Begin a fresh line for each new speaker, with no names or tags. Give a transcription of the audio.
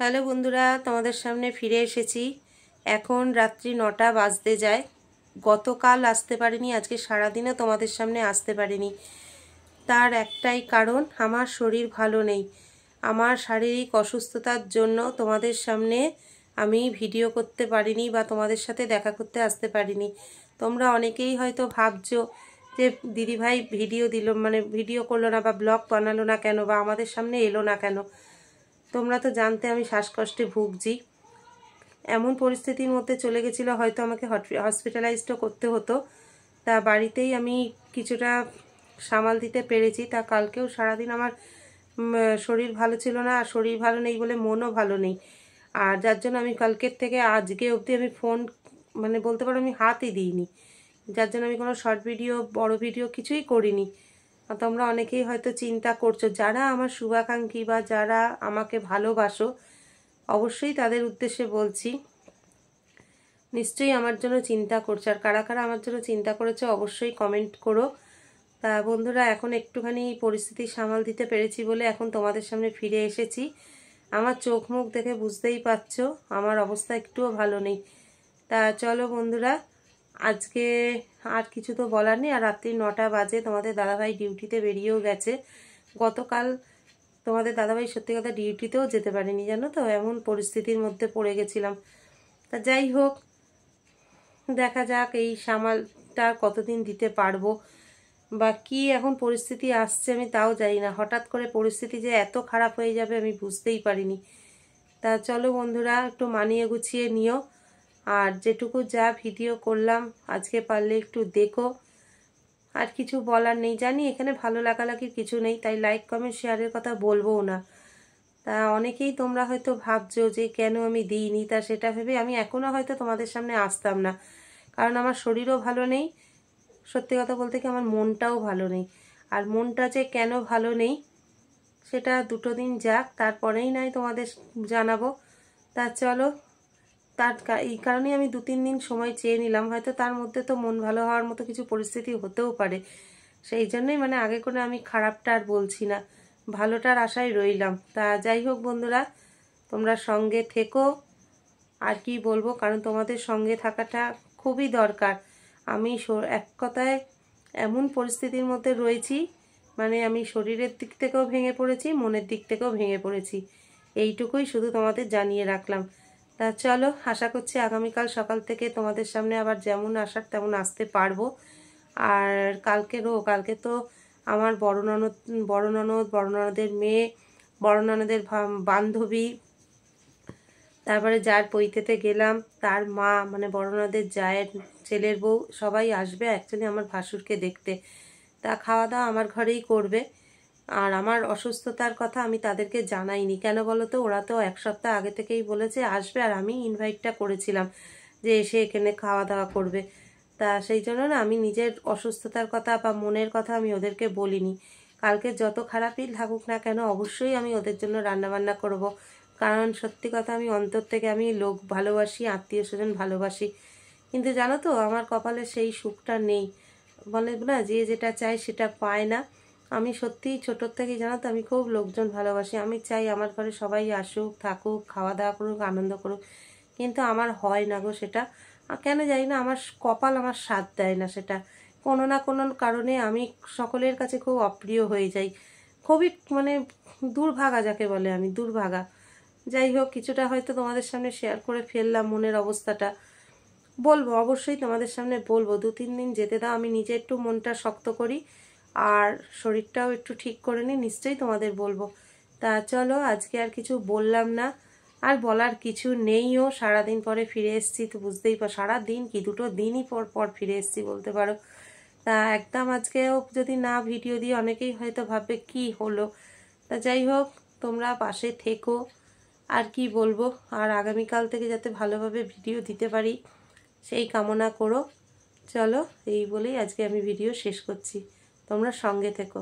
Hello বন্ধুরা, তোমাদের সামনে ফিরে এসেছি। এখন রাত্রি 9টা বাজতে যায়। গতকাল আসতে পারিনি, আজকে সারাদিনে তোমাদের সামনে আসতে পারিনি। তার একটাই কারণ, আমার শরীর ভালো নেই। আমার শারীরিক অসুস্থতার জন্য তোমাদের সামনে আমি ভিডিও করতে পারিনি বা তোমাদের সাথে দেখা করতে আসতে পারিনি। তোমরা অনেকেই হয়তো ভাবছো যে দিদিভাই ভিডিও দিল, ভিডিও করলো না বা ব্লগ বানালো না কেন, বা আমাদের সামনে এলো না কেন। তোমরা তো জানতে আমি শ্বাসকষ্টে ভুগছি। এমন পরিস্থিতির মধ্যে চলে গেছিলো, হয়তো আমাকে হসপিটালাইজডও করতে হতো। তা বাড়িতেই আমি কিছুটা সামাল দিতে পেরেছি। তা কালকেও সারাদিন আমার শরীর ভালো ছিল না, আর শরীর ভালো নেই বলে মনও ভালো নেই। আর যার জন্য আমি কালকের থেকে আজকে অবধি আমি ফোন বলতে পারো আমি হাতই দিইনি। যার জন্য আমি কোনো শর্ট ভিডিও, বড় ভিডিও কিছুই করিনি। তোমরা অনেকেই হয়তো চিন্তা করছো, যারা আমার শুভাকাঙ্ক্ষী বা যারা আমাকে ভালোবাসো, অবশ্যই তাদের উদ্দেশ্যে বলছি, নিশ্চয়ই আমার জন্য চিন্তা করছো। আর কারা কারা আমার জন্য চিন্তা করেছো অবশ্যই কমেন্ট করো। তা বন্ধুরা, এখন একটুখানি পরিস্থিতি সামাল দিতে পেরেছি বলে এখন তোমাদের সামনে ফিরে এসেছি। আমার চোখ মুখ দেখে বুঝতেই পারছো আমার অবস্থা একটুও ভালো নেই। তা চলো বন্ধুরা, আজকে আর কিছু তো বলার নেই। আর রাত্রি 9টা বাজে, তোমাদের দাদাভাই ডিউটিতে বেরিয়েও গেছে। গতকাল তোমাদের দাদাভাই সত্যি কথা ডিউটিতেও যেতে পারেনি, জানো তো, এমন পরিস্থিতির মধ্যে পড়ে গেছিলাম। তা যাই হোক, দেখা যাক এই সামালটা কতদিন দিতে পারবো বা কি এখন পরিস্থিতি আসছে আমি তাও জানি না। হঠাৎ করে পরিস্থিতি যে এত খারাপ হয়ে যাবে আমি বুঝতেই পারিনি। তা চলো বন্ধুরা, একটু মানিয়ে গুছিয়ে নিও। আর যেটুকু যা ভিডিও করলাম আজকে পারলে একটু দেখো। আর কিছু বলার নেই, জানি এখানে ভালো লাগালাগির কিছু নেই, তাই লাইক কমেন্ট শেয়ারের কথা বলবোও না। তা অনেকেই তোমরা হয়তো ভাবছো যে কেন আমি দিইনি, তা সেটা ভেবে আমি এখনও হয়তো তোমাদের সামনে আসতাম না। কারণ আমার শরীরও ভালো নেই, সত্যি কথা বলতে কি আমার মনটাও ভালো নেই। আর মনটা যে কেন ভালো নেই সেটা দুটো দিন যাক, তারপরেই নয় তোমাদের জানাবো। তা চলো, এই কারণেই আমি 2-3 দিন সময় চেয়ে নিলাম। হয়তো তার মধ্যে তো মন ভালো হওয়ার মতো কিছু পরিস্থিতি হতেও পারে। সেই জন্যই আগে করে আমি খারাপটা আর বলছি না, ভালোটার আশায় রইলাম। তা যাই হোক বন্ধুরা, তোমরা সঙ্গে থেকো। আর কি বলবো, কারণ তোমাদের সঙ্গে থাকাটা খুবই দরকার। আমি এক কথায় এমন পরিস্থিতির মধ্যে রয়েছি, আমি শরীরের দিক থেকেও ভেঙে পড়েছি, মনের দিক থেকেও ভেঙে পড়েছি। এইটুকুই শুধু তোমাদের জানিয়ে রাখলাম। তা চলো, আশা করছি আগামীকাল সকাল থেকে তোমাদের সামনে আবার যেমন আসার তেমন আসতে পারবো। আর কালকে তো আমার বড় ননদের মেয়ে, বড় ননদের বান্ধবী, তারপরে যার পৈতেতে গেলাম তার মা, বড় ননদের জায়ের ছেলের বউ, সবাই আসবে অ্যাকচুয়ালি আমার ভাসুরকে দেখতে। তা খাওয়া দাওয়া আমার ঘরেই করবে। আর আমার অসুস্থতার কথা আমি তাদেরকে জানাইনি, কেন বলো তো, ওরা তো 1 সপ্তাহ আগে থেকেই বলেছে আসবে, আর আমি ইনভাইটটা করেছিলাম যে এসে এখানে খাওয়া দাওয়া করবে। তা সেই জন্য আমি নিজের অসুস্থতার কথা বা মনের কথা আমি ওদেরকে বলিনি। কালকে যত খারাপই থাকুক না কেন, অবশ্যই আমি ওদের জন্য রান্নাবান্না করব। কারণ সত্যি কথা, আমি অন্তর থেকে আমি লোক ভালোবাসি, আত্মীয় স্বজন ভালোবাসি, কিন্তু জানো তো আমার কপালে সেই সুখটা নেই। বলে না, যে যেটা চায় সেটা পায় না। আমি সত্যিই ছোটোর থেকেই, জানো তো, আমি খুব লোকজন ভালোবাসি। আমি চাই আমার ঘরে সবাই আসুক, থাকুক, খাওয়া দাওয়া করুক, আনন্দ করুক, কিন্তু আমার হয় না গো সেটা। কেন জানি না, আমার কপাল আমার সাথ দেয় না সেটা। কোনো না কোনো কারণে আমি সকলের কাছে খুব অপ্রিয় হয়ে যাই। খুবই দুর্ভাগা যাকে বলে, আমি দুর্ভাগা। যাই হোক, কিছুটা হয়তো তোমাদের সামনে শেয়ার করে ফেললাম মনের অবস্থাটা। বলবো, অবশ্যই তোমাদের সামনে বলবো। 2-3 দিন যেতে দাও, আমি নিজে একটু মনটা শক্ত করি আর শরীরটাও একটু ঠিক করে নিই, নিশ্চয়ই তোমাদের বলবো। তা চলো, আজকে আর কিছু বললাম না, আর বলার কিছু নেইও। সারাদিন পরে ফিরে এসেছি তো বুঝতেই পার, সারাদিন কি 2 দিনই পর পর ফিরে এসেছি বলতে পারো। তা একদম আজকেও যদি না ভিডিও দিই অনেকেই হয়তো ভাববে কি হলো। তা যাই হোক, তোমরা পাশে থেকো। আর কি বলবো, আর আগামীকাল থেকে যাতে ভালোভাবে ভিডিও দিতে পারি সেই কামনা করো। চলো, এই বলেই আজকে আমি ভিডিও শেষ করছি। তোমরা সঙ্গে থেকো।